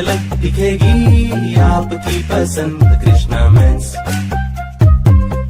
झलक दिखेगी आपकी पसंद कृष्णा मेंस।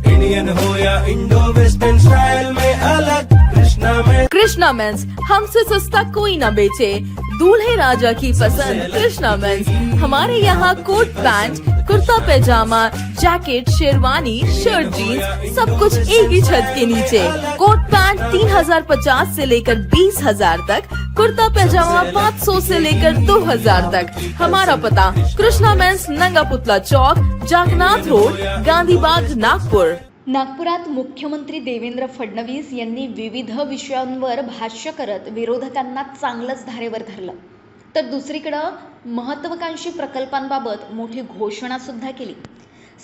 इंडियन हो या इंडो वेस्टर्न स्टाइल में अलग कृष्णा मेंस। कृष्णा मेंस, हमसे सस्ता कोई न बेचे, दूल्हे राजा की पसंद कृष्णा मेंस। हमारे यहाँ coat pant, kurta pyjama, jacket, sherwani, shirt, jeans सब कुछ एक ही छत के नीचे। कोट पैंट 3050 से लेकर 20,000 तक, कुर्ता पैजामा 500 से लेकर 2000 तक। हमारा पता कृष्णा मेंस, नंगा पुतला चौक, जागनाथ रोड, गांधी बाग, नागपुर। नागपुरात मुख्यमंत्री देवेंद्र फडणवीस यांनी विविध विषयांवर भाष्य करत विरोधकांना चांगलंच धारेवर धरलं, तर दुसरीकडं महत्त्वाकांक्षी प्रकल्पांबाबत मोठी घोषणा सुद्धा केली।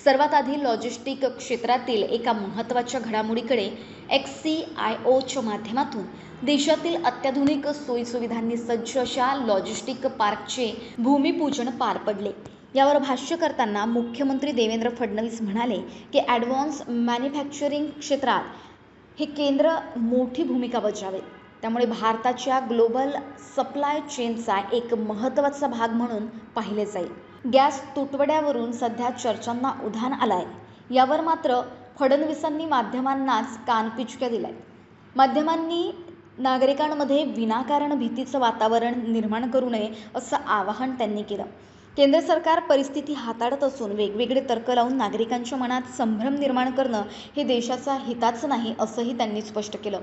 सर्वात आधी लॉजिस्टिक क्षेत्रातील एका महत्त्वाच्या घडामोडीकडे XCIOच्या माध्यमातून देशातील अत्याधुनिक सोयीसुविधांनी सज्ज अशा लॉजिस्टिक पार्कचे भूमिपूजन पार पडले। यावर भाष्य करताना मुख्यमंत्री देवेंद्र फडणवीस म्हणाले की ॲडव्हान्स मॅन्युफॅक्चरिंग क्षेत्रात हे केंद्र मोठी भूमिका बजावेल, त्यामुळे भारताच्या ग्लोबल सप्लाय चेनचा एक महत्त्वाचा भाग म्हणून पाहिले जाईल। गॅस तुटवड्यावरून सध्या चर्चांना उधाण आलाय, यावर मात्र फडणवीसांनी माध्यमांनाच कानपिचक्या दिलाय। माध्यमांनी नागरिकांमध्ये विनाकारण भीतीचं वातावरण निर्माण करू नये असं आवाहन त्यांनी केलं। केंद्र सरकार परिस्थिती हाताळत असून वेगवेगळे तर्क लावून नागरिकांच्या मनात संभ्रम निर्माण करणं हे देशाचा हिताचं नाही असंही त्यांनी स्पष्ट केलं।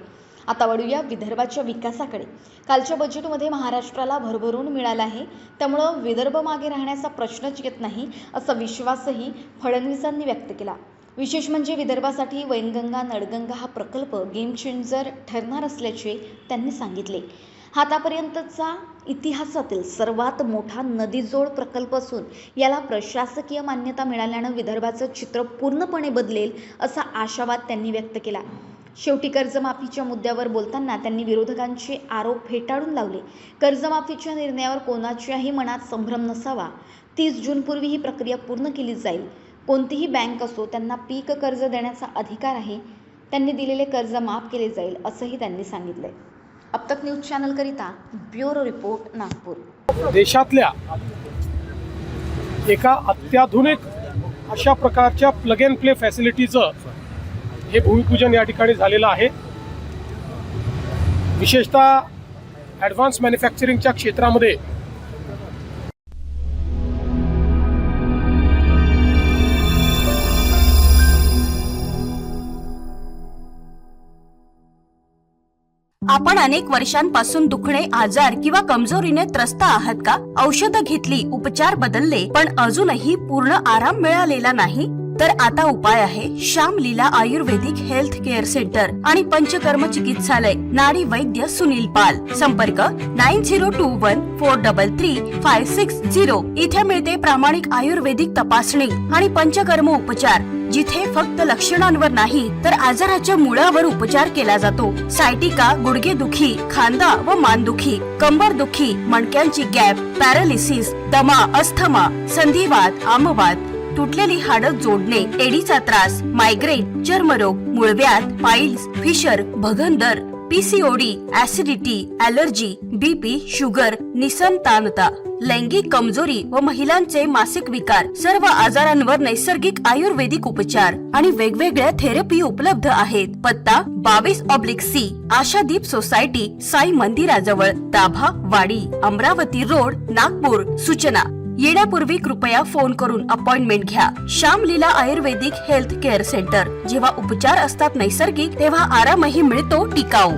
आता वळूया विदर्भाच्या विकासाकडे। कालच्या बजेटमध्ये महाराष्ट्राला भरभरून मिळालं आहे, त्यामुळं विदर्भ मागे राहण्याचा प्रश्नच येत नाही असा विश्वासही फडणवीसांनी व्यक्त केला। विशेष म्हणजे विदर्भासाठी वैनगंगा नळगंगा हा प्रकल्प गेम चेंजर ठरणार असल्याचे त्यांनी सांगितले। आतापर्यंतचा इतिहासातील सर्वात मोठा नदीजोड प्रकल्प असून याला प्रशासकीय मान्यता मिळाल्यानं विदर्भाचं चित्र पूर्णपणे बदलेल असा आशावाद त्यांनी व्यक्त केला। शेवटी कर्जमाफीच्या मुद्द्यावर बोलताना त्यांनी विरोधकांचे आरोप फेटाळून लावले। कर्जमाफीच्या निर्णयावर कोणाच्याही मनात संभ्रम नसावा, 30 जूनपूर्वी ही प्रक्रिया पूर्ण केली जाईल। कोणतीही बँक असो त्यांना पीक कर्ज देण्याचा अधिकार आहे, त्यांनी दिलेले कर्ज माफ केले जाईल असंही त्यांनी सांगितले। अब तक न्यूज चॅनल करिता ब्युरो रिपोर्ट नागपूर। देशातल्या एका अत्याधुनिक अशा प्रकारच्या प्लग अँड प्ले फॅसिलिटीचं हे भूमिपूजन या ठिकाणी झालेलं आहे। विशेषतः ॲडव्हान्स मॅन्युफॅक्चरिंगच्या क्षेत्रामध्ये आपण अनेक वर्षांपासून दुखणे, आजार किंवा कमजोरीने त्रस्त आहात का? औषधं घेतली, उपचार बदलले, पण अजूनही पूर्ण आराम मिळालेला नाही? तर आता उपाय आहे श्याम लीला आयुर्वेदिक हेल्थ केअर सेंटर आणि पंचकर्म चिकित्सालय, नाडी वैद्य सुनील पाल। संपर्क 9021433560। इथे मिळते प्रामाणिक आयुर्वेदिक तपासणी आणि पंचकर्म उपचार, जिथे फक्त लक्षणांवर नाही तर आजाराच्या मुळावर उपचार केला जातो। सायटिका, गुडघेदुखी, खांदा व मानदुखी, कंबरदुखी, मणक्यांची गॅप, पॅरालिसिस, दमा, अस्थमा, संधिवात, आमवात, तुटलेली हाडं जोडणे, एडीचा त्रास, मायग्रेन, चर्मरोग, मूळव्याध, पाईल्स, फिशर, भगंदर, PCOD, acidity, allergy, BP, sugar, निसंतानता, लैंगिक कमजोरी व महिलांचे मासिक विकार, सर्व आजारांवर नैसर्गिक आयुर्वेदिक उपचार आणि वेगवेगळ्या थेरपी उपलब्ध आहेत। पत्ता 22/C, आशादीप सोसायटी, साई मंदिराजवळ, दाभा वाडी, अमरावती रोड, नागपूर। सूचना येण्यापूर्वी कृपया फोन करून अपॉइंटमेंट घ्या। श्याम लीला आयुर्वेदिक हेल्थ केअर सेंटर। जेव्हा उपचार असतात नैसर्गिक, तेव्हा आरामही मिळतो टिकाऊ।